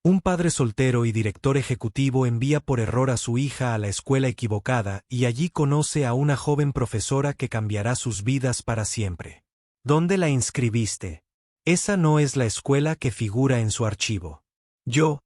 Un padre soltero y director ejecutivo envía por error a su hija a la escuela equivocada y allí conoce a una joven profesora que cambiará sus vidas para siempre. ¿Dónde la inscribiste? Esa no es la escuela que figura en su archivo. Yo,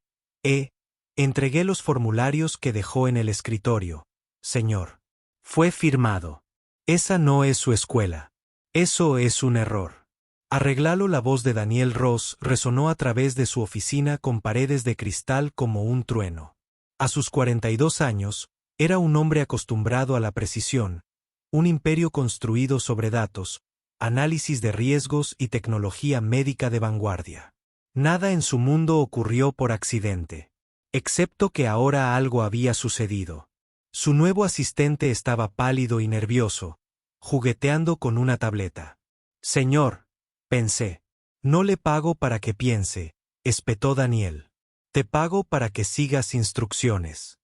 entregué los formularios que dejó en el escritorio, señor. Fue firmado. Esa no es su escuela. Eso es un error. Arreglalo. La voz de Daniel Ross resonó a través de su oficina con paredes de cristal como un trueno. A sus 42 años, era un hombre acostumbrado a la precisión, un imperio construido sobre datos, análisis de riesgos y tecnología médica de vanguardia. Nada en su mundo ocurrió por accidente. Excepto que ahora algo había sucedido. Su nuevo asistente estaba pálido y nervioso, jugueteando con una tableta. Señor, pensé. No le pago para que piense, espetó Daniel. Te pago para que sigas instrucciones.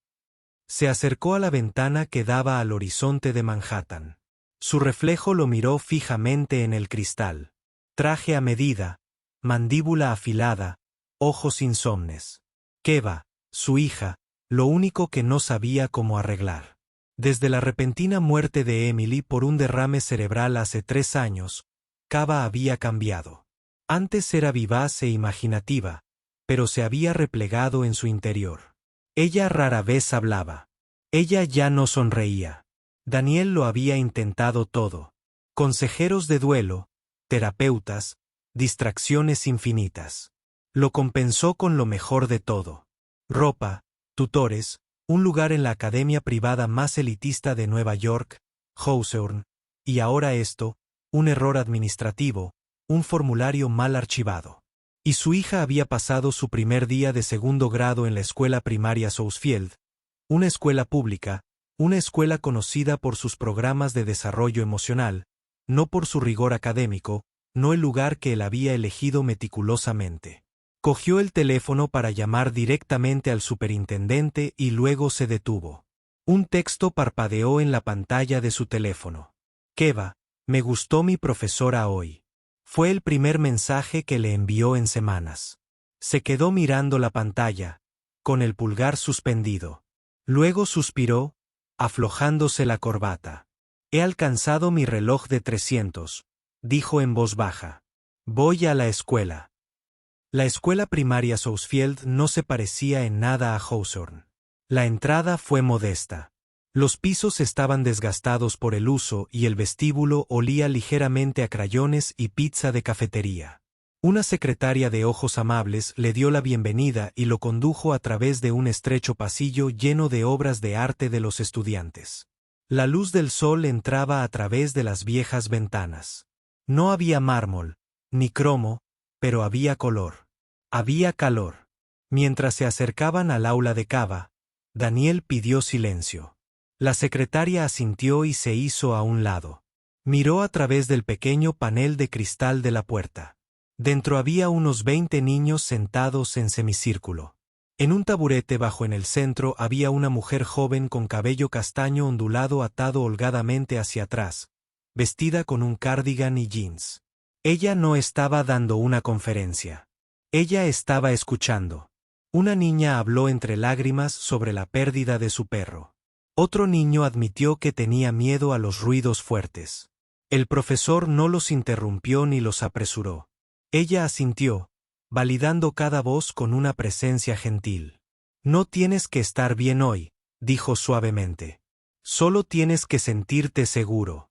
Se acercó a la ventana que daba al horizonte de Manhattan. Su reflejo lo miró fijamente en el cristal. Traje a medida, mandíbula afilada, ojos insomnes. Keva, su hija, lo único que no sabía cómo arreglar. Desde la repentina muerte de Emily por un derrame cerebral hace 3 años, Keva había cambiado. Antes era vivaz e imaginativa, pero se había replegado en su interior. Ella rara vez hablaba. Ella ya no sonreía. Daniel lo había intentado todo. Consejeros de duelo, terapeutas, distracciones infinitas. Lo compensó con lo mejor de todo. Ropa, tutores, un lugar en la academia privada más elitista de Nueva York, Hawthorne, y ahora esto, un error administrativo, un formulario mal archivado. Y su hija había pasado su primer día de segundo grado en la escuela primaria Southfield, una escuela pública, una escuela conocida por sus programas de desarrollo emocional, no por su rigor académico, no el lugar que él había elegido meticulosamente. Cogió el teléfono para llamar directamente al superintendente y luego se detuvo. Un texto parpadeó en la pantalla de su teléfono. Keva, me gustó mi profesora hoy. Fue el primer mensaje que le envió en semanas. Se quedó mirando la pantalla, con el pulgar suspendido. Luego suspiró, aflojándose la corbata. He alcanzado mi reloj de 300, dijo en voz baja. Voy a la escuela. La escuela primaria Southfield no se parecía en nada a Hawthorne. La entrada fue modesta. Los pisos estaban desgastados por el uso y el vestíbulo olía ligeramente a crayones y pizza de cafetería. Una secretaria de ojos amables le dio la bienvenida y lo condujo a través de un estrecho pasillo lleno de obras de arte de los estudiantes. La luz del sol entraba a través de las viejas ventanas. No había mármol, ni cromo, pero había color. Había calor. Mientras se acercaban al aula de Keva, Daniel pidió silencio. La secretaria asintió y se hizo a un lado. Miró a través del pequeño panel de cristal de la puerta. Dentro había unos 20 niños sentados en semicírculo. En un taburete bajo en el centro había una mujer joven con cabello castaño ondulado atado holgadamente hacia atrás, vestida con un cardigan y jeans. Ella no estaba dando una conferencia. Ella estaba escuchando. Una niña habló entre lágrimas sobre la pérdida de su perro. Otro niño admitió que tenía miedo a los ruidos fuertes. El profesor no los interrumpió ni los apresuró. Ella asintió, validando cada voz con una presencia gentil. No tienes que estar bien hoy, dijo suavemente. Solo tienes que sentirte seguro.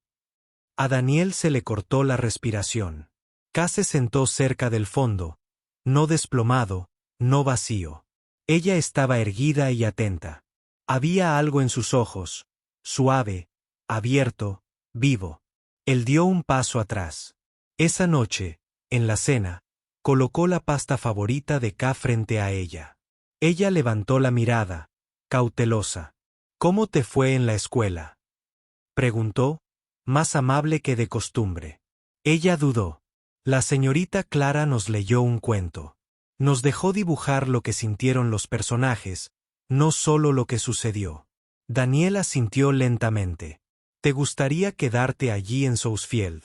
A Daniel se le cortó la respiración. K se sentó cerca del fondo, no desplomado, no vacío. Ella estaba erguida y atenta. Había algo en sus ojos, suave, abierto, vivo. Él dio un paso atrás. Esa noche, en la cena, colocó la pasta favorita de K frente a ella. Ella levantó la mirada, cautelosa. ¿Cómo te fue en la escuela?, preguntó, más amable que de costumbre. Ella dudó. La señorita Clara nos leyó un cuento. Nos dejó dibujar lo que sintieron los personajes, no solo lo que sucedió. Daniel asintió lentamente. ¿Te gustaría quedarte allí en Southfield?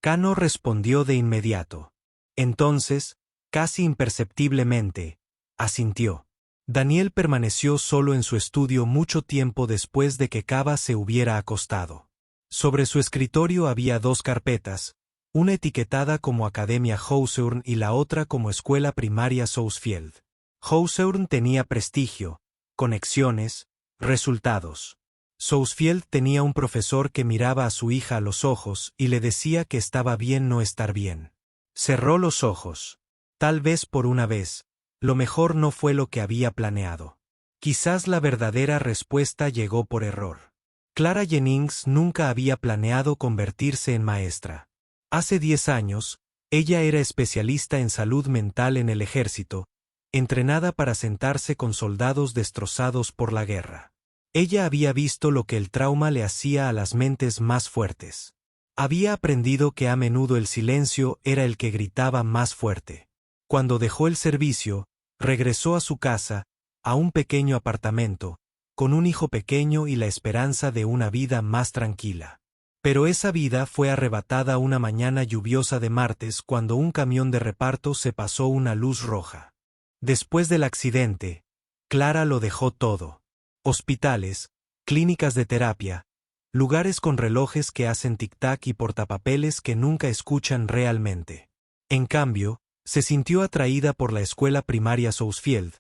K no respondió de inmediato. Entonces, casi imperceptiblemente, asintió. Daniel permaneció solo en su estudio mucho tiempo después de que Cava se hubiera acostado. Sobre su escritorio había 2 carpetas, una etiquetada como Academia Hawthorne y la otra como Escuela Primaria Southfield. Hawthorne tenía prestigio, conexiones, resultados. Southfield tenía un profesor que miraba a su hija a los ojos y le decía que estaba bien no estar bien. Cerró los ojos. Tal vez por una vez, lo mejor no fue lo que había planeado. Quizás la verdadera respuesta llegó por error. Clara Jennings nunca había planeado convertirse en maestra. Hace 10 años, ella era especialista en salud mental en el ejército, entrenada para sentarse con soldados destrozados por la guerra. Ella había visto lo que el trauma le hacía a las mentes más fuertes. Había aprendido que a menudo el silencio era el que gritaba más fuerte. Cuando dejó el servicio, regresó a su casa, a un pequeño apartamento, con un hijo pequeño y la esperanza de una vida más tranquila. Pero esa vida fue arrebatada una mañana lluviosa de martes cuando un camión de reparto se pasó una luz roja. Después del accidente, Clara lo dejó todo. Hospitales, clínicas de terapia, lugares con relojes que hacen tic-tac y portapapeles que nunca escuchan realmente. En cambio, se sintió atraída por la escuela primaria Southfield,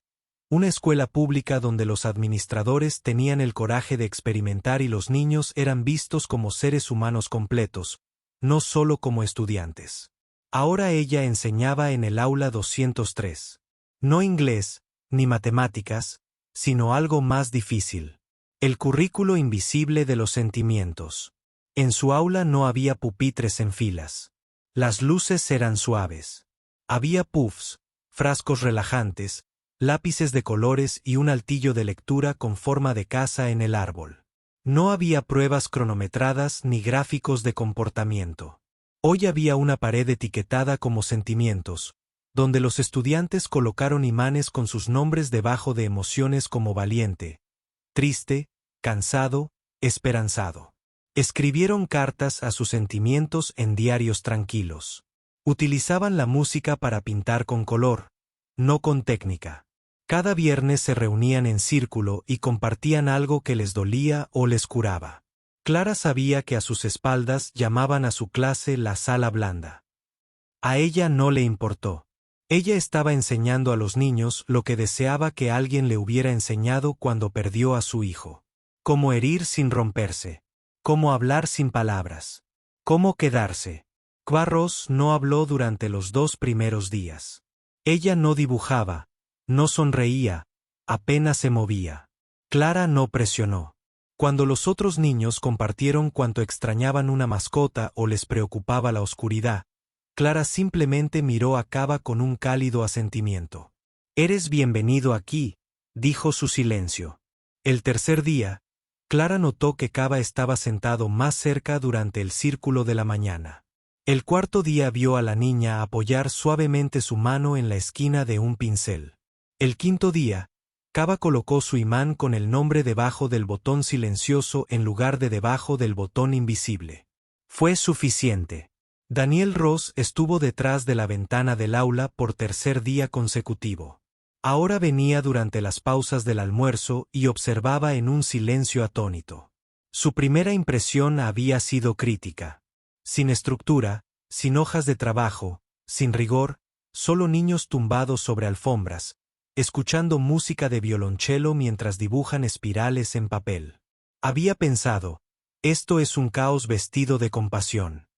una escuela pública donde los administradores tenían el coraje de experimentar y los niños eran vistos como seres humanos completos, no solo como estudiantes. Ahora ella enseñaba en el aula 203. No inglés, ni matemáticas, sino algo más difícil. El currículo invisible de los sentimientos. En su aula no había pupitres en filas. Las luces eran suaves. Había puffs, frascos relajantes, lápices de colores y un altillo de lectura con forma de casa en el árbol. No había pruebas cronometradas ni gráficos de comportamiento. Hoy había una pared etiquetada como sentimientos, donde los estudiantes colocaron imanes con sus nombres debajo de emociones como valiente, triste, cansado, esperanzado. Escribieron cartas a sus sentimientos en diarios tranquilos. Utilizaban la música para pintar con color, no con técnica. Cada viernes se reunían en círculo y compartían algo que les dolía o les curaba. Clara sabía que a sus espaldas llamaban a su clase la sala blanda. A ella no le importó. Ella estaba enseñando a los niños lo que deseaba que alguien le hubiera enseñado cuando perdió a su hijo. Cómo herir sin romperse. Cómo hablar sin palabras. Cómo quedarse. Quarros no habló durante los 2 primeros días. Ella no dibujaba, no sonreía, apenas se movía. Clara no presionó. Cuando los otros niños compartieron cuánto extrañaban una mascota o les preocupaba la oscuridad, Clara simplemente miró a Cava con un cálido asentimiento. «Eres bienvenido aquí», dijo su silencio. El tercer día, Clara notó que Cava estaba sentado más cerca durante el círculo de la mañana. El cuarto día vio a la niña apoyar suavemente su mano en la esquina de un pincel. El quinto día, Cava colocó su imán con el nombre debajo del botón silencioso en lugar de debajo del botón invisible. Fue suficiente. Daniel Ross estuvo detrás de la ventana del aula por tercer día consecutivo. Ahora venía durante las pausas del almuerzo y observaba en un silencio atónito. Su primera impresión había sido crítica. Sin estructura, sin hojas de trabajo, sin rigor, solo niños tumbados sobre alfombras, escuchando música de violonchelo mientras dibujan espirales en papel. Había pensado, esto es un caos vestido de compasión.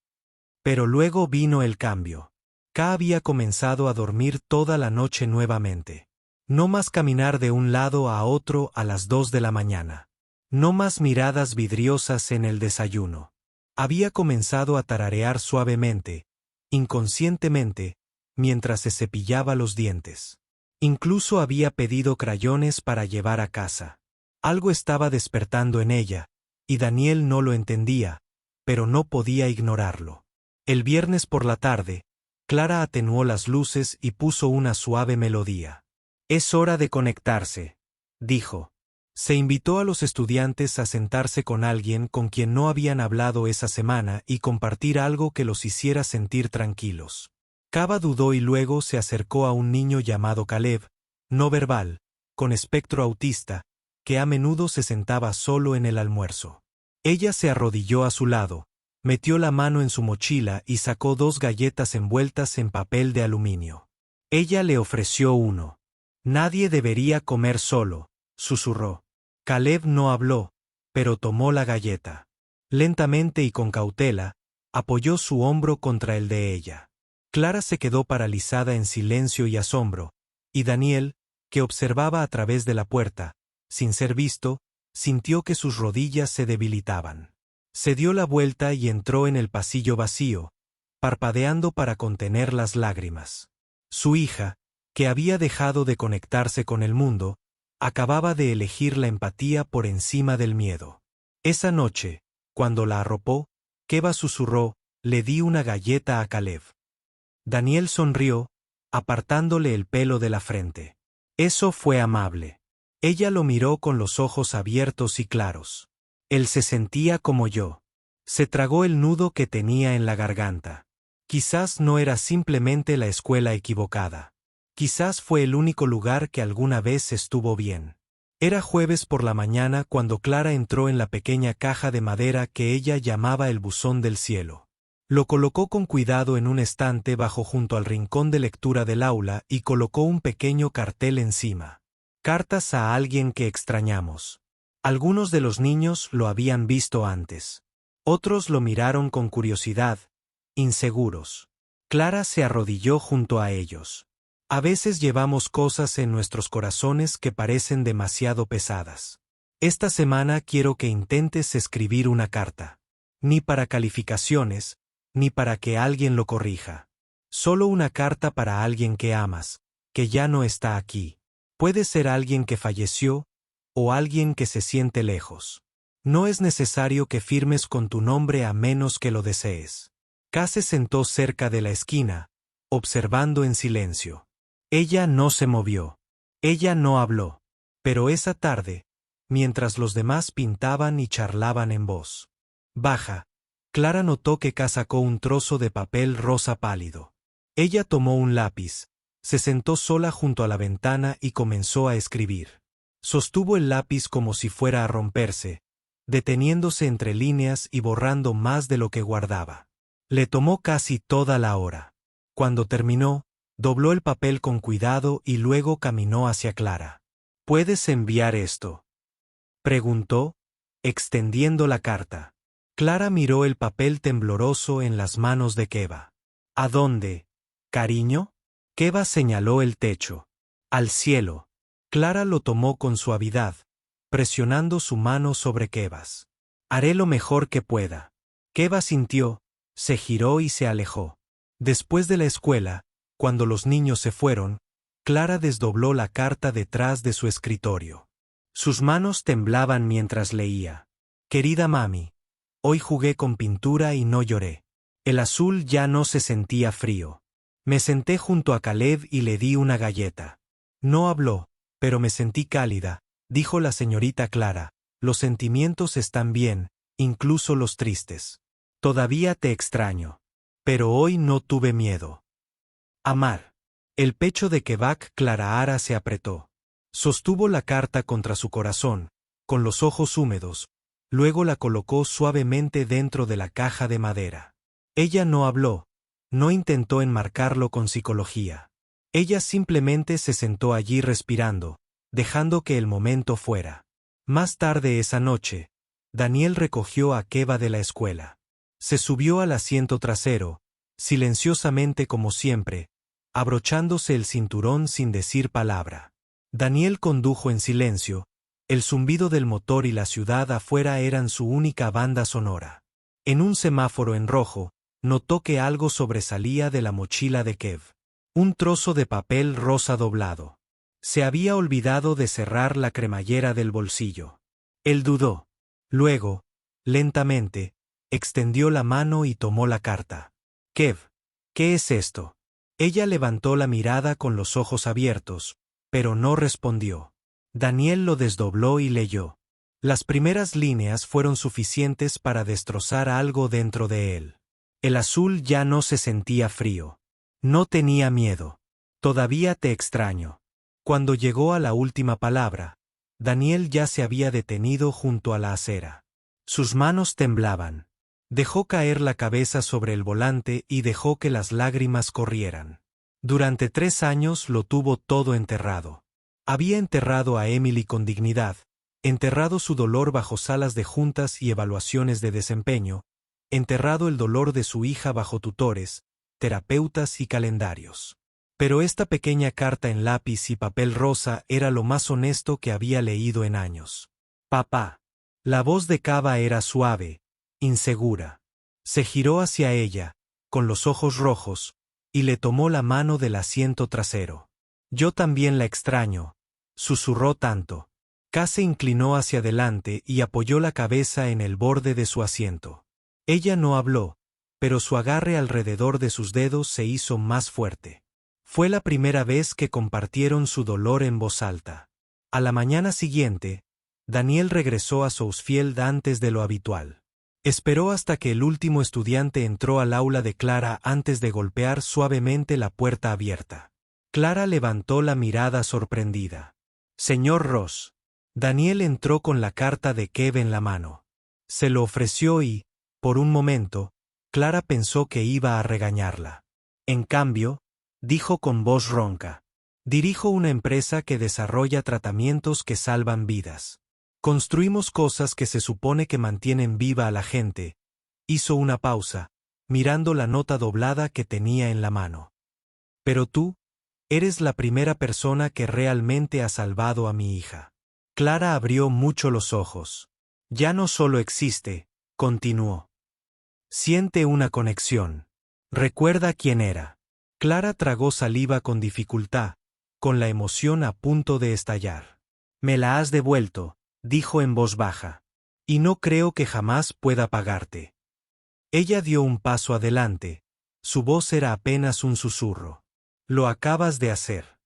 Pero luego vino el cambio. K había comenzado a dormir toda la noche nuevamente. No más caminar de un lado a otro a las 2 de la mañana. No más miradas vidriosas en el desayuno. Había comenzado a tararear suavemente, inconscientemente, mientras se cepillaba los dientes. Incluso había pedido crayones para llevar a casa. Algo estaba despertando en ella, y Daniel no lo entendía, pero no podía ignorarlo. El viernes por la tarde, Clara atenuó las luces y puso una suave melodía. «Es hora de conectarse», dijo. Se invitó a los estudiantes a sentarse con alguien con quien no habían hablado esa semana y compartir algo que los hiciera sentir tranquilos. Cava dudó y luego se acercó a un niño llamado Caleb, no verbal, con espectro autista, que a menudo se sentaba solo en el almuerzo. Ella se arrodilló a su lado, metió la mano en su mochila y sacó 2 galletas envueltas en papel de aluminio. Ella le ofreció uno. Nadie debería comer solo, susurró. Caleb no habló, pero tomó la galleta. Lentamente y con cautela, apoyó su hombro contra el de ella. Clara se quedó paralizada en silencio y asombro, y Daniel, que observaba a través de la puerta, sin ser visto, sintió que sus rodillas se debilitaban. Se dio la vuelta y entró en el pasillo vacío, parpadeando para contener las lágrimas. Su hija, que había dejado de conectarse con el mundo, acababa de elegir la empatía por encima del miedo. Esa noche, cuando la arropó, Keva susurró, le di una galleta a Caleb. Daniel sonrió, apartándole el pelo de la frente. Eso fue amable. Ella lo miró con los ojos abiertos y claros. Él se sentía como yo. Se tragó el nudo que tenía en la garganta. Quizás no era simplemente la escuela equivocada. Quizás fue el único lugar que alguna vez estuvo bien. Era jueves por la mañana cuando Clara entró en la pequeña caja de madera que ella llamaba el buzón del cielo. Lo colocó con cuidado en un estante bajo junto al rincón de lectura del aula y colocó un pequeño cartel encima. Cartas a alguien que extrañamos. Algunos de los niños lo habían visto antes. Otros lo miraron con curiosidad, inseguros. Clara se arrodilló junto a ellos. A veces llevamos cosas en nuestros corazones que parecen demasiado pesadas. Esta semana quiero que intentes escribir una carta. Ni para calificaciones, ni para que alguien lo corrija. Solo una carta para alguien que amas, que ya no está aquí. Puede ser alguien que falleció, o alguien que se siente lejos. No es necesario que firmes con tu nombre a menos que lo desees. K se sentó cerca de la esquina, observando en silencio. Ella no se movió. Ella no habló. Pero esa tarde, mientras los demás pintaban y charlaban en voz baja, Clara notó que K sacó un trozo de papel rosa pálido. Ella tomó un lápiz, se sentó sola junto a la ventana y comenzó a escribir. Sostuvo el lápiz como si fuera a romperse, deteniéndose entre líneas y borrando más de lo que guardaba. Le tomó casi toda la hora. Cuando terminó, dobló el papel con cuidado y luego caminó hacia Clara. ¿Puedes enviar esto?, preguntó, extendiendo la carta. Clara miró el papel tembloroso en las manos de Keva. ¿A dónde, cariño? Keva señaló el techo. Al cielo. Clara lo tomó con suavidad, presionando su mano sobre Kevas. Haré lo mejor que pueda. Keva sintió, se giró y se alejó. Después de la escuela, cuando los niños se fueron, Clara desdobló la carta detrás de su escritorio. Sus manos temblaban mientras leía. Querida mami, hoy jugué con pintura y no lloré. El azul ya no se sentía frío. Me senté junto a Caleb y le di una galleta. No habló, pero me sentí cálida, dijo la señorita Clara. Los sentimientos están bien, incluso los tristes. Todavía te extraño. Pero hoy no tuve miedo. Amar. El pecho de Kevak Clarahara se apretó. Sostuvo la carta contra su corazón, con los ojos húmedos, luego la colocó suavemente dentro de la caja de madera. Ella no habló, no intentó enmarcarlo con psicología. Ella simplemente se sentó allí respirando, dejando que el momento fuera. Más tarde esa noche, Daniel recogió a Keva de la escuela. Se subió al asiento trasero, silenciosamente como siempre, abrochándose el cinturón sin decir palabra. Daniel condujo en silencio, el zumbido del motor y la ciudad afuera eran su única banda sonora. En un semáforo en rojo, notó que algo sobresalía de la mochila de Kev. Un trozo de papel rosa doblado. Se había olvidado de cerrar la cremallera del bolsillo. Él dudó. Luego, lentamente, extendió la mano y tomó la carta. Kev, ¿qué es esto? Ella levantó la mirada con los ojos abiertos, pero no respondió. Daniel lo desdobló y leyó. Las primeras líneas fueron suficientes para destrozar algo dentro de él. El azul ya no se sentía frío. No tenía miedo. Todavía te extraño. Cuando llegó a la última palabra, Daniel ya se había detenido junto a la acera. Sus manos temblaban. Dejó caer la cabeza sobre el volante y dejó que las lágrimas corrieran. Durante 3 años lo tuvo todo enterrado. Había enterrado a Emily con dignidad, enterrado su dolor bajo salas de juntas y evaluaciones de desempeño, enterrado el dolor de su hija bajo tutores, terapeutas y calendarios. Pero esta pequeña carta en lápiz y papel rosa era lo más honesto que había leído en años. Papá. La voz de Cava era suave, insegura. Se giró hacia ella, con los ojos rojos, y le tomó la mano del asiento trasero. Yo también la extraño, susurró tanto. K se inclinó hacia adelante y apoyó la cabeza en el borde de su asiento. Ella no habló, pero su agarre alrededor de sus dedos se hizo más fuerte. Fue la primera vez que compartieron su dolor en voz alta. A la mañana siguiente, Daniel regresó a Southfield antes de lo habitual. Esperó hasta que el último estudiante entró al aula de Clara antes de golpear suavemente la puerta abierta. Clara levantó la mirada sorprendida. Señor Ross. Daniel entró con la carta de Kev en la mano. Se lo ofreció y, por un momento, Clara pensó que iba a regañarla. En cambio, dijo con voz ronca: dirijo una empresa que desarrolla tratamientos que salvan vidas. Construimos cosas que se supone que mantienen viva a la gente. Hizo una pausa, mirando la nota doblada que tenía en la mano. Pero tú, eres la primera persona que realmente ha salvado a mi hija. Clara abrió mucho los ojos. Ya no solo existe, continuó. Siente una conexión. Recuerda quién era. Clara tragó saliva con dificultad, con la emoción a punto de estallar. Me la has devuelto, dijo en voz baja. Y no creo que jamás pueda pagarte. Ella dio un paso adelante. Su voz era apenas un susurro. Lo acabas de hacer.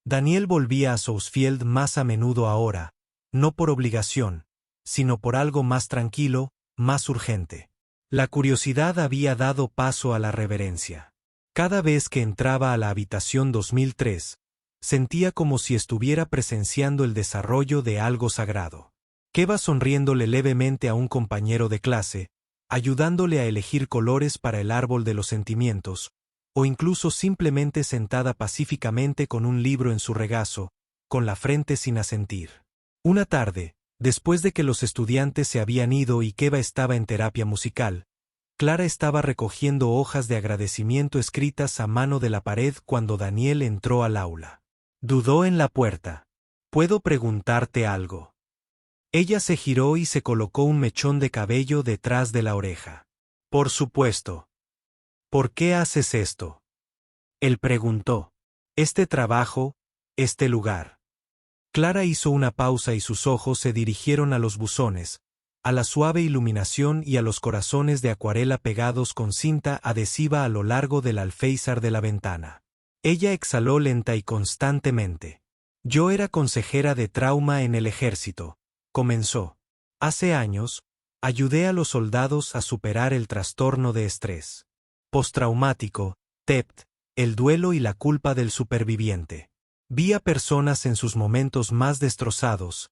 Daniel volvía a Southfield más a menudo ahora, no por obligación, sino por algo más tranquilo, más urgente. La curiosidad había dado paso a la reverencia. Cada vez que entraba a la habitación 2003, sentía como si estuviera presenciando el desarrollo de algo sagrado. Keva sonriéndole levemente a un compañero de clase, ayudándole a elegir colores para el árbol de los sentimientos, o incluso simplemente sentada pacíficamente con un libro en su regazo, con la frente sin asentir. Una tarde, después de que los estudiantes se habían ido y Keva estaba en terapia musical, Clara estaba recogiendo hojas de agradecimiento escritas a mano de la pared cuando Daniel entró al aula. Dudó en la puerta. ¿Puedo preguntarte algo? Ella se giró y se colocó un mechón de cabello detrás de la oreja. Por supuesto. ¿Por qué haces esto? Él preguntó. Este trabajo, este lugar. Clara hizo una pausa y sus ojos se dirigieron a los buzones, a la suave iluminación y a los corazones de acuarela pegados con cinta adhesiva a lo largo del alféizar de la ventana. Ella exhaló lenta y constantemente. Yo era consejera de trauma en el ejército, comenzó. Hace años, ayudé a los soldados a superar el trastorno de estrés postraumático, TEPT, el duelo y la culpa del superviviente. Vi a personas en sus momentos más destrozados,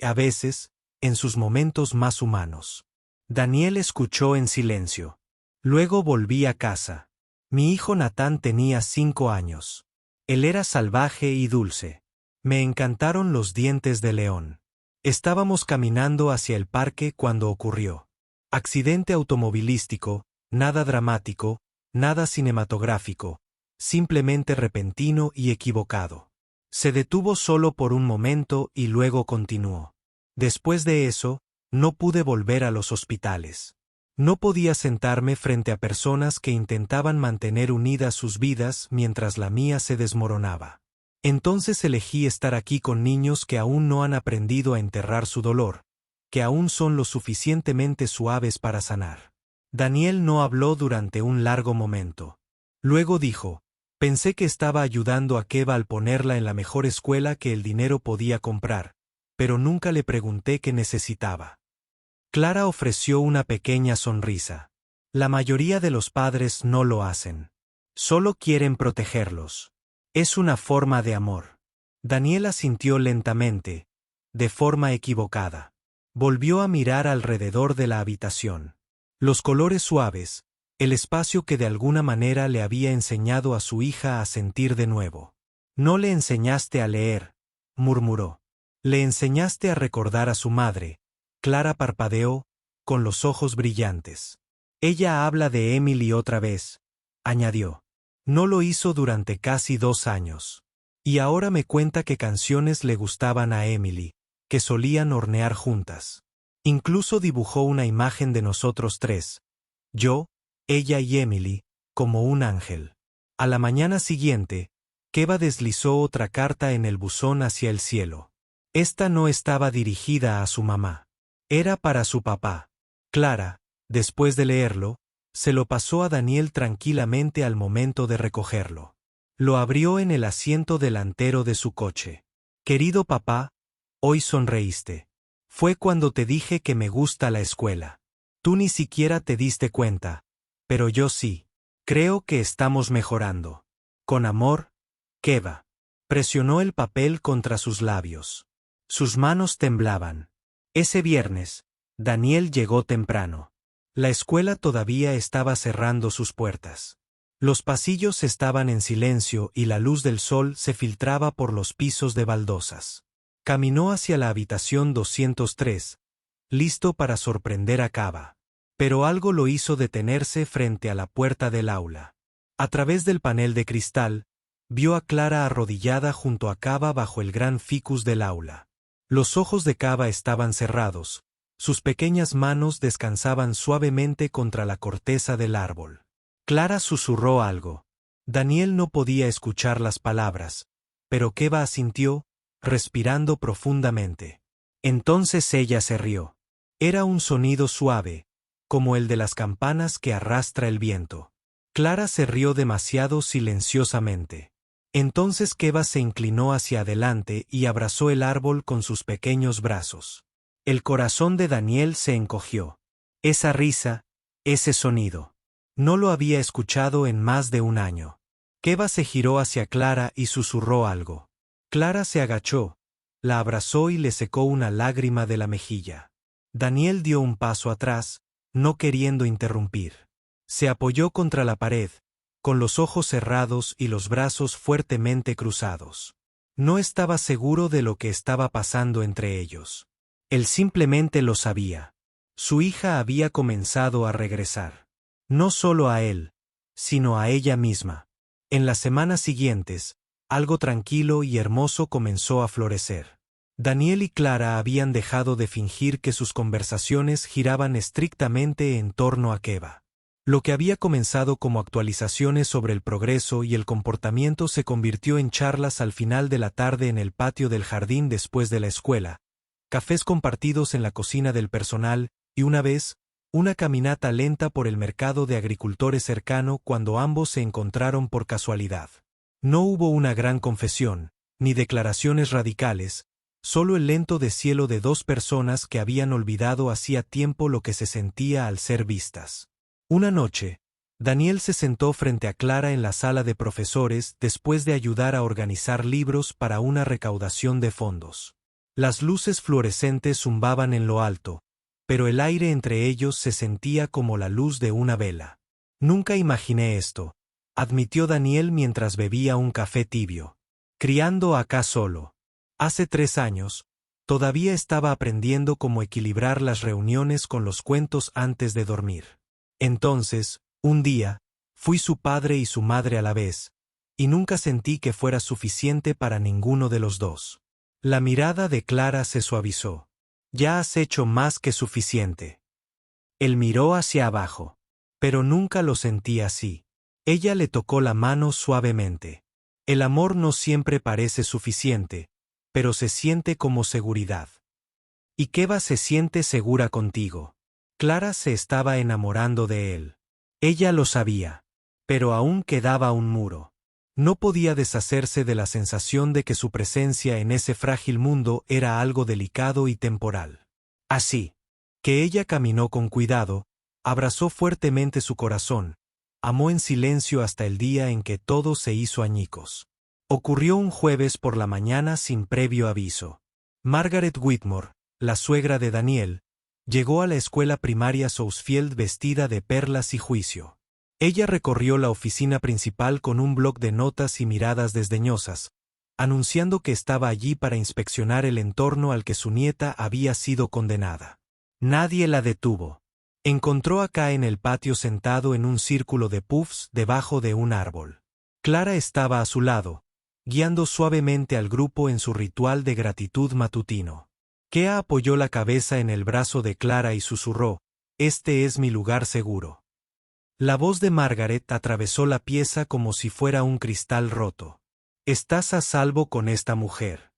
a veces, en sus momentos más humanos. Daniel escuchó en silencio. Luego volví a casa. Mi hijo Natán tenía 5 años. Él era salvaje y dulce. Me encantaron los dientes de león. Estábamos caminando hacia el parque cuando ocurrió. Accidente automovilístico, nada dramático, nada cinematográfico, simplemente repentino y equivocado. Se detuvo solo por un momento y luego continuó. Después de eso, no pude volver a los hospitales. No podía sentarme frente a personas que intentaban mantener unidas sus vidas mientras la mía se desmoronaba. Entonces elegí estar aquí con niños que aún no han aprendido a enterrar su dolor, que aún son lo suficientemente suaves para sanar. Daniel no habló durante un largo momento. Luego dijo, pensé que estaba ayudando a Keva al ponerla en la mejor escuela que el dinero podía comprar, pero nunca le pregunté qué necesitaba. Clara ofreció una pequeña sonrisa. La mayoría de los padres no lo hacen. Solo quieren protegerlos. Es una forma de amor. Daniel asintió lentamente, de forma equivocada. Volvió a mirar alrededor de la habitación. Los colores suaves, el espacio que de alguna manera le había enseñado a su hija a sentir de nuevo. «No le enseñaste a leer», murmuró. «Le enseñaste a recordar a su madre». Clara parpadeó, con los ojos brillantes. «Ella habla de Emily otra vez», añadió. «No lo hizo durante casi 2 años. Y ahora me cuenta que canciones le gustaban a Emily, que solían hornear juntas. Incluso dibujó una imagen de nosotros 3, yo, ella y Emily, como un ángel». A la mañana siguiente, Keva deslizó otra carta en el buzón hacia el cielo. Esta no estaba dirigida a su mamá. Era para su papá. Clara, después de leerlo, se lo pasó a Daniel tranquilamente al momento de recogerlo. Lo abrió en el asiento delantero de su coche. «Querido papá, hoy sonreíste. Fue cuando te dije que me gusta la escuela. Tú ni siquiera te diste cuenta, pero yo sí. Creo que estamos mejorando. Con amor, Keva». Presionó el papel contra sus labios. Sus manos temblaban. Ese viernes, Daniel llegó temprano. La escuela todavía estaba cerrando sus puertas. Los pasillos estaban en silencio y la luz del sol se filtraba por los pisos de baldosas. Caminó hacia la habitación 203, listo para sorprender a Keva. Pero algo lo hizo detenerse frente a la puerta del aula. A través del panel de cristal, vio a Clara arrodillada junto a Keva bajo el gran ficus del aula. Los ojos de Keva estaban cerrados, sus pequeñas manos descansaban suavemente contra la corteza del árbol. Clara susurró algo. Daniel no podía escuchar las palabras, pero Keva asintió, respirando profundamente. Entonces ella se rió. Era un sonido suave, como el de las campanas que arrastra el viento. Clara se rió demasiado silenciosamente. Entonces Keva se inclinó hacia adelante y abrazó el árbol con sus pequeños brazos. El corazón de Daniel se encogió. Esa risa, ese sonido. No lo había escuchado en más de 1 año. Keva se giró hacia Clara y susurró algo. Clara se agachó, la abrazó y le secó una lágrima de la mejilla. Daniel dio un paso atrás, no queriendo interrumpir. Se apoyó contra la pared, con los ojos cerrados y los brazos fuertemente cruzados. No estaba seguro de lo que estaba pasando entre ellos. Él simplemente lo sabía. Su hija había comenzado a regresar. No solo a él, sino a ella misma. En las semanas siguientes, algo tranquilo y hermoso comenzó a florecer. Daniel y Clara habían dejado de fingir que sus conversaciones giraban estrictamente en torno a Keva. Lo que había comenzado como actualizaciones sobre el progreso y el comportamiento se convirtió en charlas al final de la tarde en el patio del jardín después de la escuela, cafés compartidos en la cocina del personal y una vez, una caminata lenta por el mercado de agricultores cercano cuando ambos se encontraron por casualidad. No hubo una gran confesión, ni declaraciones radicales, solo el lento deshielo de 2 personas que habían olvidado hacía tiempo lo que se sentía al ser vistas. Una noche, Daniel se sentó frente a Clara en la sala de profesores después de ayudar a organizar libros para una recaudación de fondos. Las luces fluorescentes zumbaban en lo alto, pero el aire entre ellos se sentía como la luz de una vela. Nunca imaginé esto, admitió Daniel mientras bebía un café tibio. Criando acá solo. Hace 3 años, todavía estaba aprendiendo cómo equilibrar las reuniones con los cuentos antes de dormir. Entonces, un día, fui su padre y su madre a la vez, y nunca sentí que fuera suficiente para ninguno de los dos. La mirada de Clara se suavizó. Ya has hecho más que suficiente. Él miró hacia abajo, pero nunca lo sentí así. Ella le tocó la mano suavemente. El amor no siempre parece suficiente, pero se siente como seguridad. Y Keva se siente segura contigo. Clara se estaba enamorando de él. Ella lo sabía, pero aún quedaba un muro. No podía deshacerse de la sensación de que su presencia en ese frágil mundo era algo delicado y temporal. Así que ella caminó con cuidado, abrazó fuertemente su corazón, amó en silencio hasta el día en que todo se hizo añicos. Ocurrió un jueves por la mañana sin previo aviso. Margaret Whitmore, la suegra de Daniel, llegó a la escuela primaria Southfield vestida de perlas y juicio. Ella recorrió la oficina principal con un bloc de notas y miradas desdeñosas, anunciando que estaba allí para inspeccionar el entorno al que su nieta había sido condenada. Nadie la detuvo. Encontró a K en el patio sentado en un círculo de puffs debajo de un árbol. Clara estaba a su lado, guiando suavemente al grupo en su ritual de gratitud matutino. Kea apoyó la cabeza en el brazo de Clara y susurró: «Este es mi lugar seguro». La voz de Margaret atravesó la pieza como si fuera un cristal roto. «Estás a salvo con esta mujer».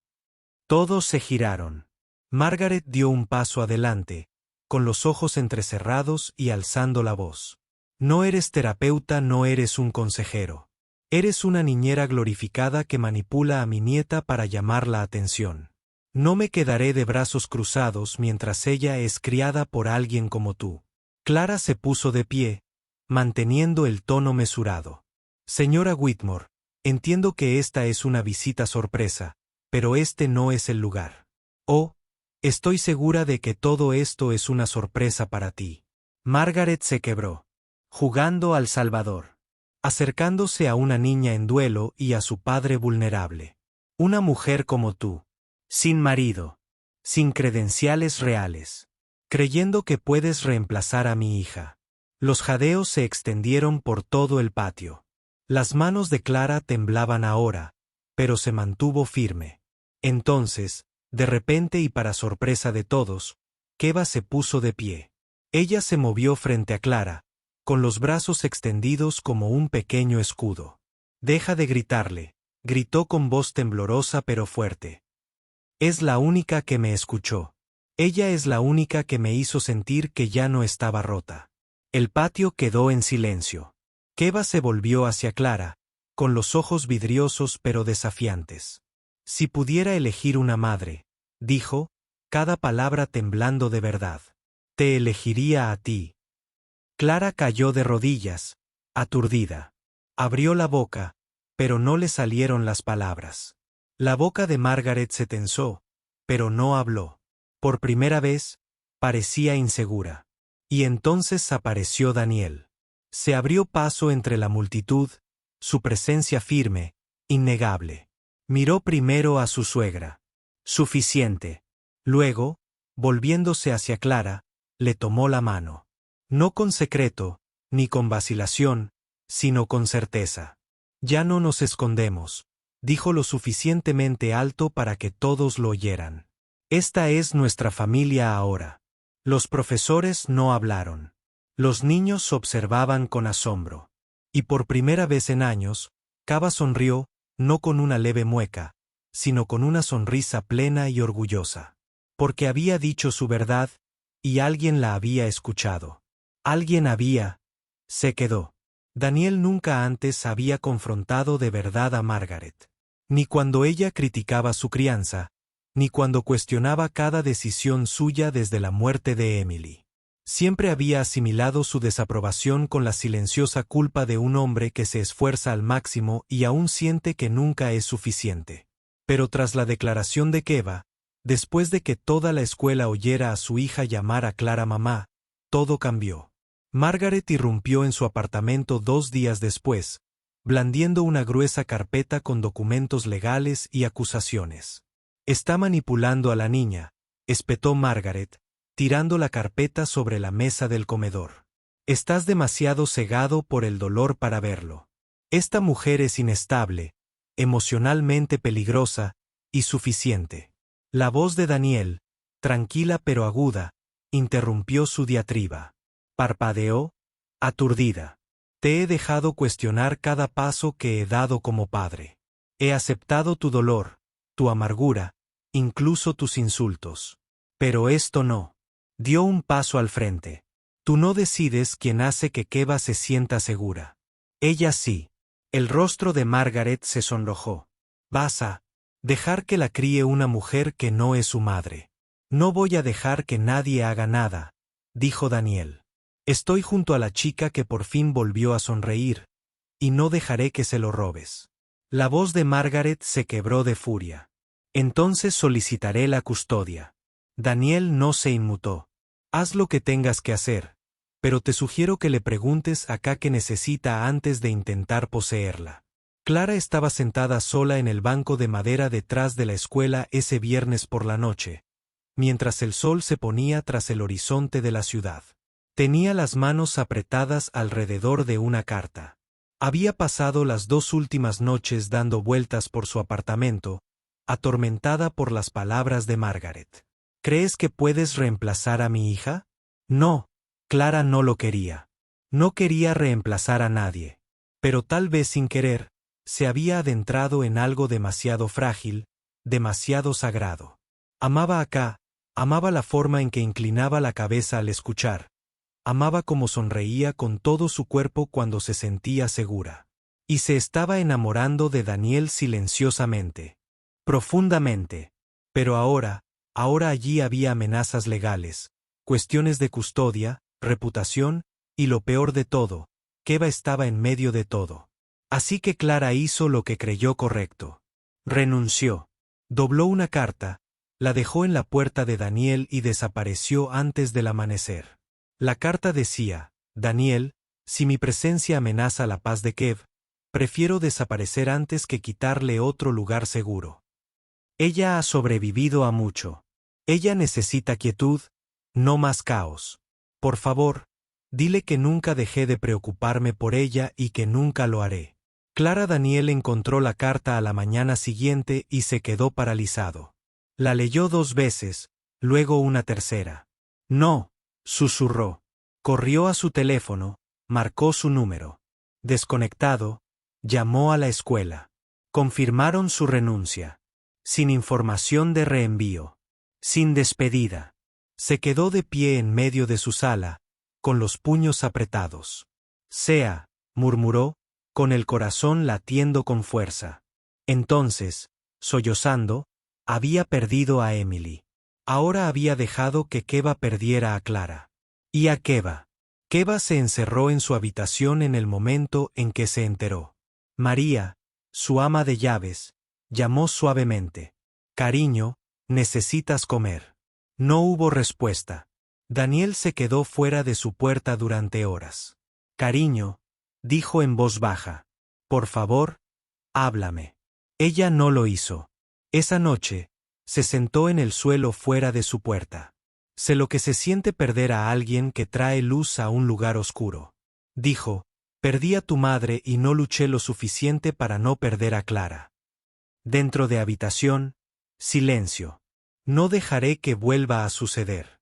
Todos se giraron. Margaret dio un paso adelante, con los ojos entrecerrados y alzando la voz. «No eres terapeuta, no eres un consejero. Eres una niñera glorificada que manipula a mi nieta para llamar la atención. No me quedaré de brazos cruzados mientras ella es criada por alguien como tú». Clara se puso de pie, manteniendo el tono mesurado. «Señora Whitmore, entiendo que esta es una visita sorpresa, pero este no es el lugar. Oh, estoy segura de que todo esto es una sorpresa para ti». Margaret se quebró. Jugando al Salvador. Acercándose a una niña en duelo y a su padre vulnerable. Una mujer como tú. Sin marido. Sin credenciales reales. Creyendo que puedes reemplazar a mi hija. Los jadeos se extendieron por todo el patio. Las manos de Clara temblaban ahora, pero se mantuvo firme. Entonces, de repente y para sorpresa de todos, Keva se puso de pie. Ella se movió frente a Clara, con los brazos extendidos como un pequeño escudo. «Deja de gritarle», gritó con voz temblorosa pero fuerte. «Es la única que me escuchó. Ella es la única que me hizo sentir que ya no estaba rota». El patio quedó en silencio. Keva se volvió hacia Clara, con los ojos vidriosos pero desafiantes. «Si pudiera elegir una madre», dijo, cada palabra temblando de verdad, «te elegiría a ti». Clara cayó de rodillas, aturdida. Abrió la boca, pero no le salieron las palabras. La boca de Margaret se tensó, pero no habló. Por primera vez, parecía insegura. Y entonces apareció Daniel. Se abrió paso entre la multitud, su presencia firme, innegable. Miró primero a su suegra. «Suficiente». Luego, volviéndose hacia Clara, le tomó la mano. No con secreto, ni con vacilación, sino con certeza. «Ya no nos escondemos», dijo lo suficientemente alto para que todos lo oyeran. «Esta es nuestra familia ahora». Los profesores no hablaron. Los niños observaban con asombro. Y por primera vez en años, Kava sonrió, no con una leve mueca, sino con una sonrisa plena y orgullosa. Porque había dicho su verdad, y alguien la había escuchado. Alguien había. Se quedó. Daniel nunca antes había confrontado de verdad a Margaret. Ni cuando ella criticaba su crianza, ni cuando cuestionaba cada decisión suya desde la muerte de Emily. Siempre había asimilado su desaprobación con la silenciosa culpa de un hombre que se esfuerza al máximo y aún siente que nunca es suficiente. Pero tras la declaración de Keva, después de que toda la escuela oyera a su hija llamar a Clara mamá, todo cambió. Margaret irrumpió en su apartamento 2 días después, blandiendo una gruesa carpeta con documentos legales y acusaciones. «Está manipulando a la niña», espetó Margaret, tirando la carpeta sobre la mesa del comedor. «Estás demasiado cegado por el dolor para verlo. Esta mujer es inestable, emocionalmente peligrosa, y suficiente». La voz de Daniel, tranquila pero aguda, interrumpió su diatriba. Parpadeó, aturdida. «Te he dejado cuestionar cada paso que he dado como padre. He aceptado tu dolor, tu amargura, incluso tus insultos. Pero esto no». Dio un paso al frente. «Tú no decides quién hace que Keva se sienta segura. Ella sí». El rostro de Margaret se sonrojó. «Vas a dejar que la críe una mujer que no es su madre». «No voy a dejar que nadie haga nada», dijo Daniel. «Estoy junto a la chica que por fin volvió a sonreír, y no dejaré que se lo robes». La voz de Margaret se quebró de furia. Entonces solicitaré la custodia. Daniel no se inmutó. Haz lo que tengas que hacer, pero te sugiero que le preguntes acá qué necesita antes de intentar poseerla. Clara estaba sentada sola en el banco de madera detrás de la escuela ese viernes por la noche, mientras el sol se ponía tras el horizonte de la ciudad. Tenía las manos apretadas alrededor de una carta. Había pasado las 2 últimas noches dando vueltas por su apartamento, atormentada por las palabras de Margaret. ¿Crees que puedes reemplazar a mi hija? No, Clara no lo quería. No quería reemplazar a nadie. Pero tal vez sin querer, se había adentrado en algo demasiado frágil, demasiado sagrado. Amaba acá, amaba la forma en que inclinaba la cabeza al escuchar. Amaba cómo sonreía con todo su cuerpo cuando se sentía segura. Y se estaba enamorando de Daniel silenciosamente. Profundamente. Pero ahora allí había amenazas legales, cuestiones de custodia, reputación, y lo peor de todo, Keva estaba en medio de todo. Así que Clara hizo lo que creyó correcto. Renunció. Dobló una carta, la dejó en la puerta de Daniel y desapareció antes del amanecer. La carta decía: Daniel, si mi presencia amenaza la paz de Kev, prefiero desaparecer antes que quitarle otro lugar seguro. Ella ha sobrevivido a mucho. Ella necesita quietud, no más caos. Por favor, dile que nunca dejé de preocuparme por ella y que nunca lo haré. Clara Daniel encontró la carta a la mañana siguiente y se quedó paralizado. La leyó 2 veces, luego una tercera. No, susurró. Corrió a su teléfono, marcó su número. Desconectado, llamó a la escuela. Confirmaron su renuncia. Sin información de reenvío. Sin despedida. Se quedó de pie en medio de su sala, con los puños apretados. Sea, murmuró, con el corazón latiendo con fuerza. Entonces, sollozando, había perdido a Emily. Ahora había dejado que Keva perdiera a Clara. Y a Keva. Keva se encerró en su habitación en el momento en que se enteró. María, su ama de llaves, llamó suavemente. Cariño, necesitas comer. No hubo respuesta. Daniel se quedó fuera de su puerta durante horas. Cariño, dijo en voz baja. Por favor, háblame. Ella no lo hizo. Esa noche, se sentó en el suelo fuera de su puerta. Sé lo que se siente perder a alguien que trae luz a un lugar oscuro. Dijo: perdí a tu madre y no luché lo suficiente para no perder a Clara. Dentro de habitación, silencio. No dejaré que vuelva a suceder.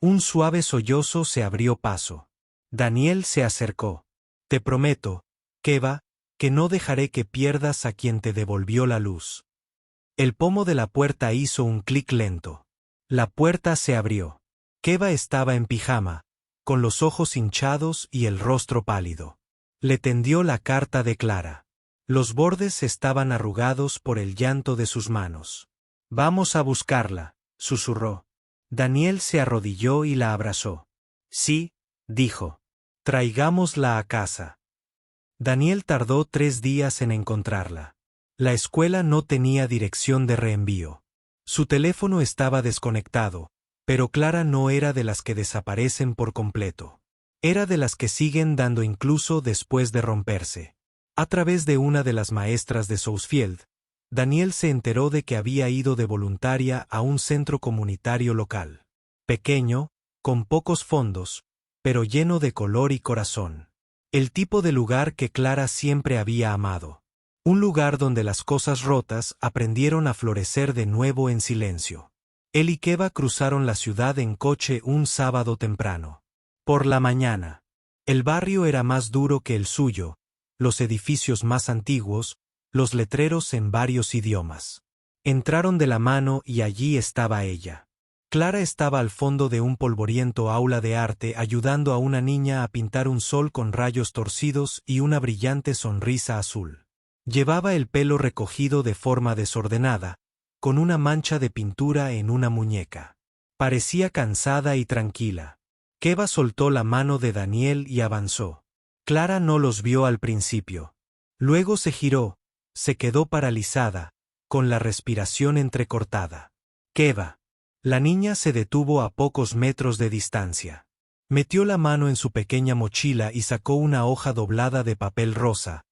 Un suave sollozo se abrió paso. Daniel se acercó. Te prometo, Keva, que no dejaré que pierdas a quien te devolvió la luz. El pomo de la puerta hizo un clic lento. La puerta se abrió. Keva estaba en pijama, con los ojos hinchados y el rostro pálido. Le tendió la carta de Clara. Los bordes estaban arrugados por el llanto de sus manos. Vamos a buscarla, susurró. Daniel se arrodilló y la abrazó. Sí, dijo. Traigámosla a casa. Daniel tardó 3 días en encontrarla. La escuela no tenía dirección de reenvío. Su teléfono estaba desconectado, pero Clara no era de las que desaparecen por completo. Era de las que siguen dando incluso después de romperse. A través de una de las maestras de Southfield, Daniel se enteró de que había ido de voluntaria a un centro comunitario local. Pequeño, con pocos fondos, pero lleno de color y corazón. El tipo de lugar que Clara siempre había amado. Un lugar donde las cosas rotas aprendieron a florecer de nuevo en silencio. Él y Keva cruzaron la ciudad en coche un sábado temprano. Por la mañana. El barrio era más duro que el suyo, los edificios más antiguos, los letreros en varios idiomas. Entraron de la mano y allí estaba ella. Clara estaba al fondo de un polvoriento aula de arte ayudando a una niña a pintar un sol con rayos torcidos y una brillante sonrisa azul. Llevaba el pelo recogido de forma desordenada, con una mancha de pintura en una muñeca. Parecía cansada y tranquila. Keva soltó la mano de Daniel y avanzó. Clara no los vio al principio. Luego se giró, Se quedó paralizada, con la respiración entrecortada. Keva. La niña se detuvo a pocos metros de distancia. Metió la mano en su pequeña mochila y sacó una hoja doblada de papel rosa,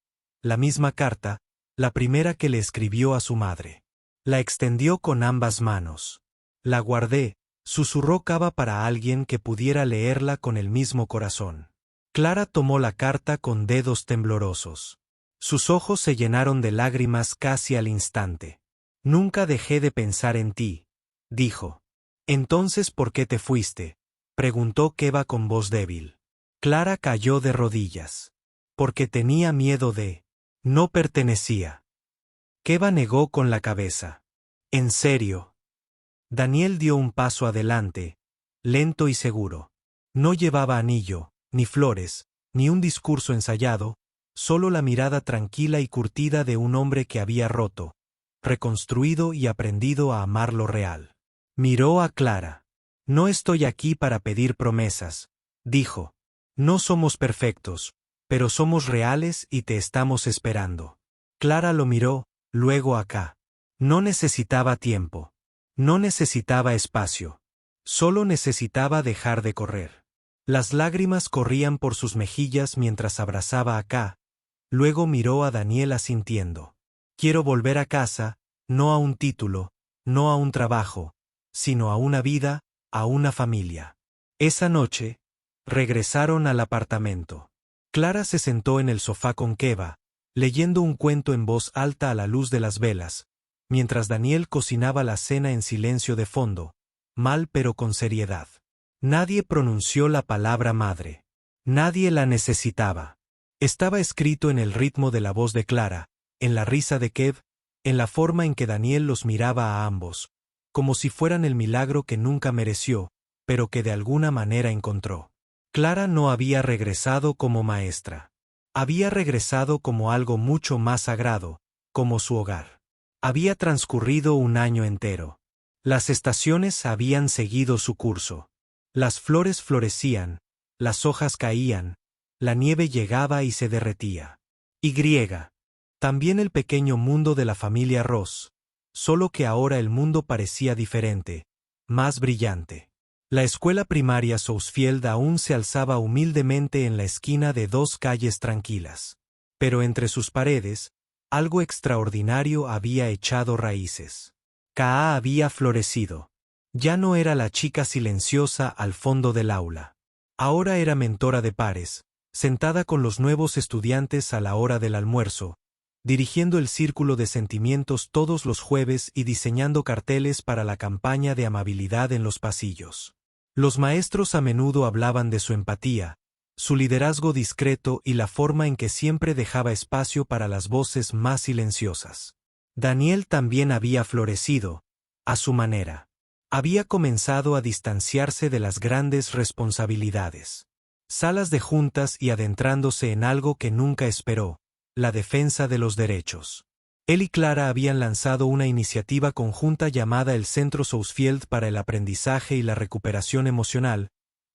la misma carta, la primera que le escribió a su madre. La extendió con ambas manos. La guardé, susurró Keva para alguien que pudiera leerla con el mismo corazón. Clara tomó la carta con dedos temblorosos. Sus ojos se llenaron de lágrimas casi al instante. Nunca dejé de pensar en ti, dijo. Entonces, ¿por qué te fuiste?, preguntó Keva con voz débil. Clara cayó de rodillas. Porque tenía miedo de... No pertenecía. Keva negó con la cabeza. ¿En serio? Daniel dio un paso adelante, lento y seguro. No llevaba anillo, ni flores, ni un discurso ensayado, solo la mirada tranquila y curtida de un hombre que había roto, reconstruido y aprendido a amar lo real. Miró a Clara. No estoy aquí para pedir promesas, dijo. No somos perfectos, pero somos reales y te estamos esperando. Clara lo miró, luego acá. No necesitaba tiempo. No necesitaba espacio. Solo necesitaba dejar de correr. Las lágrimas corrían por sus mejillas mientras abrazaba a K. Luego miró a Daniel asintiendo. Quiero volver a casa, no a un título, no a un trabajo, sino a una vida, a una familia. Esa noche, regresaron al apartamento. Clara se sentó en el sofá con Keva, leyendo un cuento en voz alta a la luz de las velas, mientras Daniel cocinaba la cena en silencio de fondo, mal pero con seriedad. Nadie pronunció la palabra madre. Nadie la necesitaba. Estaba escrito en el ritmo de la voz de Clara, en la risa de Kev, en la forma en que Daniel los miraba a ambos, como si fueran el milagro que nunca mereció, pero que de alguna manera encontró. Clara no había regresado como maestra. Había regresado como algo mucho más sagrado, como su hogar. Había transcurrido un año entero. Las estaciones habían seguido su curso. Las flores florecían, las hojas caían, la nieve llegaba y se derretía. Y también el pequeño mundo de la familia Ross, solo que ahora el mundo parecía diferente, más brillante. La escuela primaria Southfield aún se alzaba humildemente en la esquina de dos calles tranquilas. Pero entre sus paredes, algo extraordinario había echado raíces. Kaa había florecido. Ya no era la chica silenciosa al fondo del aula. Ahora era mentora de pares, sentada con los nuevos estudiantes a la hora del almuerzo, dirigiendo el círculo de sentimientos todos los jueves y diseñando carteles para la campaña de amabilidad en los pasillos. Los maestros a menudo hablaban de su empatía, su liderazgo discreto y la forma en que siempre dejaba espacio para las voces más silenciosas. Daniel también había florecido, a su manera. Había comenzado a distanciarse de las grandes responsabilidades. Salas de juntas y adentrándose en algo que nunca esperó, la defensa de los derechos. Él y Clara habían lanzado una iniciativa conjunta llamada el Centro Southfield para el Aprendizaje y la Recuperación Emocional,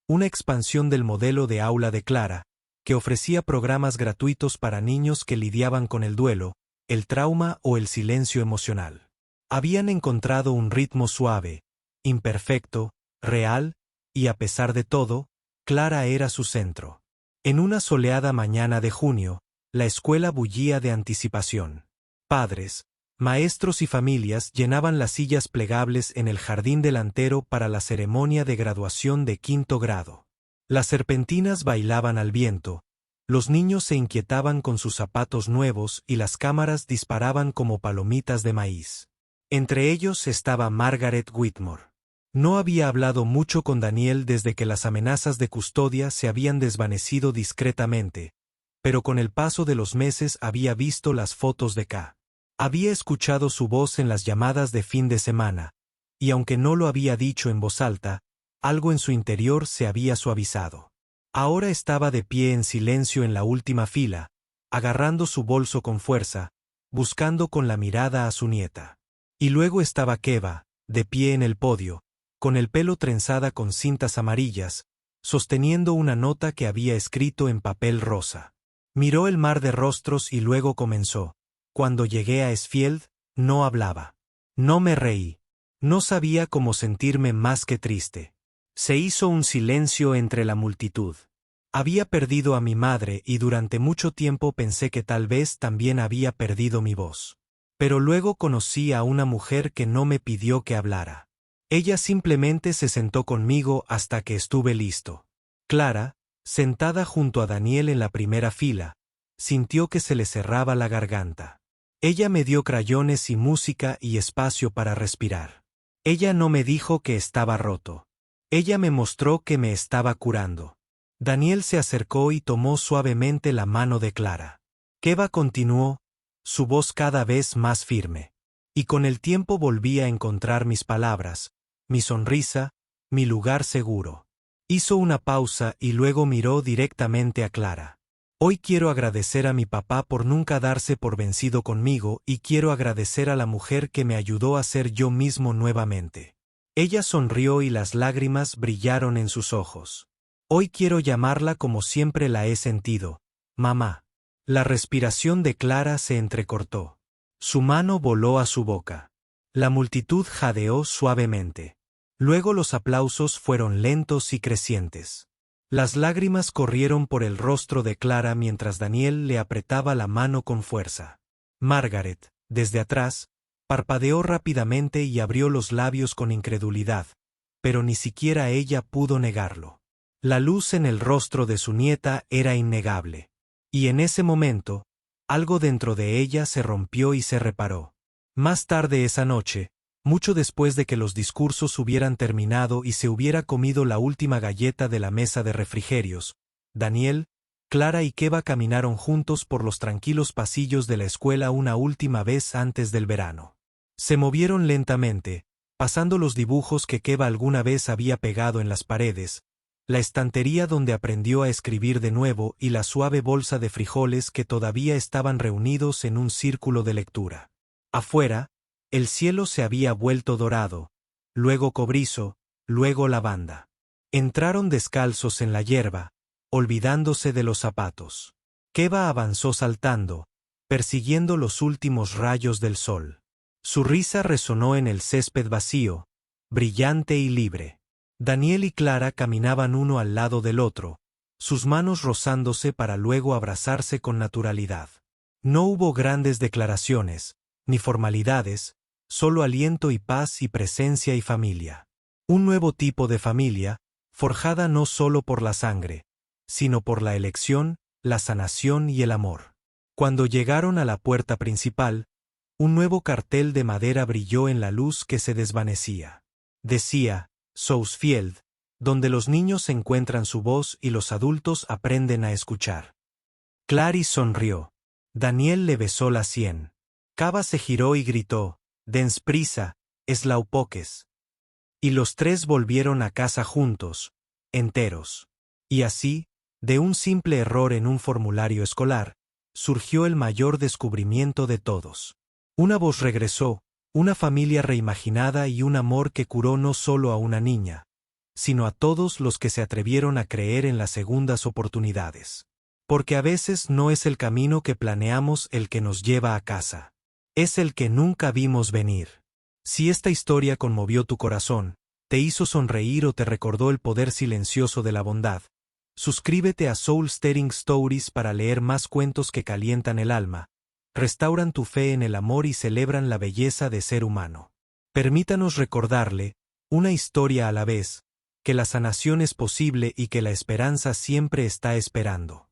una expansión del modelo de aula de Clara, que ofrecía programas gratuitos para niños que lidiaban con el duelo, el trauma o el silencio emocional. Habían encontrado un ritmo suave, imperfecto, real, y a pesar de todo, Clara era su centro. En una soleada mañana de junio, la escuela bullía de anticipación. Padres, maestros y familias llenaban las sillas plegables en el jardín delantero para la ceremonia de graduación de 5º grado. Las serpentinas bailaban al viento, los niños se inquietaban con sus zapatos nuevos y las cámaras disparaban como palomitas de maíz. Entre ellos estaba Margaret Whitmore. No había hablado mucho con Daniel desde que las amenazas de custodia se habían desvanecido discretamente, pero con el paso de los meses había visto las fotos de K. Había escuchado su voz en las llamadas de fin de semana, y aunque no lo había dicho en voz alta, algo en su interior se había suavizado. Ahora estaba de pie en silencio en la última fila, agarrando su bolso con fuerza, buscando con la mirada a su nieta. Y luego estaba Keva, de pie en el podio, con el pelo trenzada con cintas amarillas, sosteniendo una nota que había escrito en papel rosa. Miró el mar de rostros y luego comenzó. Cuando llegué a Esfield, no hablaba. No me reí. No sabía cómo sentirme más que triste. Se hizo un silencio entre la multitud. Había perdido a mi madre y durante mucho tiempo pensé que tal vez también había perdido mi voz. Pero luego conocí a una mujer que no me pidió que hablara. Ella simplemente se sentó conmigo hasta que estuve listo. Clara, sentada junto a Daniel en la primera fila, sintió que se le cerraba la garganta. Ella me dio crayones y música y espacio para respirar. Ella no me dijo que estaba roto. Ella me mostró que me estaba curando. Daniel se acercó y tomó suavemente la mano de Clara. Keva continuó, su voz cada vez más firme. Y con el tiempo volví a encontrar mis palabras, mi sonrisa, mi lugar seguro. Hizo una pausa y luego miró directamente a Clara. Hoy quiero agradecer a mi papá por nunca darse por vencido conmigo y quiero agradecer a la mujer que me ayudó a ser yo mismo nuevamente. Ella sonrió y las lágrimas brillaron en sus ojos. Hoy quiero llamarla como siempre la he sentido, mamá. La respiración de Clara se entrecortó. Su mano voló a su boca. La multitud jadeó suavemente. Luego los aplausos fueron lentos y crecientes. Las lágrimas corrieron por el rostro de Clara mientras Daniel le apretaba la mano con fuerza. Margaret, desde atrás, parpadeó rápidamente y abrió los labios con incredulidad, pero ni siquiera ella pudo negarlo. La luz en el rostro de su nieta era innegable. Y en ese momento, algo dentro de ella se rompió y se reparó. Más tarde esa noche, mucho después de que los discursos hubieran terminado y se hubiera comido la última galleta de la mesa de refrigerios, Daniel, Clara y Keva caminaron juntos por los tranquilos pasillos de la escuela una última vez antes del verano. Se movieron lentamente, pasando los dibujos que Keva alguna vez había pegado en las paredes, la estantería donde aprendió a escribir de nuevo y la suave bolsa de frijoles que todavía estaban reunidos en un círculo de lectura. Afuera, el cielo se había vuelto dorado, luego cobrizo, luego lavanda. Entraron descalzos en la hierba, olvidándose de los zapatos. Keva avanzó saltando, persiguiendo los últimos rayos del sol. Su risa resonó en el césped vacío, brillante y libre. Daniel y Clara caminaban uno al lado del otro, sus manos rozándose para luego abrazarse con naturalidad. No hubo grandes declaraciones, ni formalidades, solo aliento y paz y presencia y familia. Un nuevo tipo de familia, forjada no solo por la sangre, sino por la elección, la sanación y el amor. Cuando llegaron a la puerta principal, un nuevo cartel de madera brilló en la luz que se desvanecía. Decía, Southfield, donde los niños encuentran su voz y los adultos aprenden a escuchar. Clarice sonrió. Daniel le besó la sien. Keva se giró y gritó, «Dens prisa, Slowpokes». Y los tres volvieron a casa juntos, enteros. Y así, de un simple error en un formulario escolar, surgió el mayor descubrimiento de todos. Una voz regresó, una familia reimaginada y un amor que curó no solo a una niña, sino a todos los que se atrevieron a creer en las segundas oportunidades. Porque a veces no es el camino que planeamos el que nos lleva a casa. Es el que nunca vimos venir. Si esta historia conmovió tu corazón, te hizo sonreír o te recordó el poder silencioso de la bondad, suscríbete a Soul Stirring Stories para leer más cuentos que calientan el alma, restauran tu fe en el amor y celebran la belleza de ser humano. Permítanos recordarle, una historia a la vez, que la sanación es posible y que la esperanza siempre está esperando.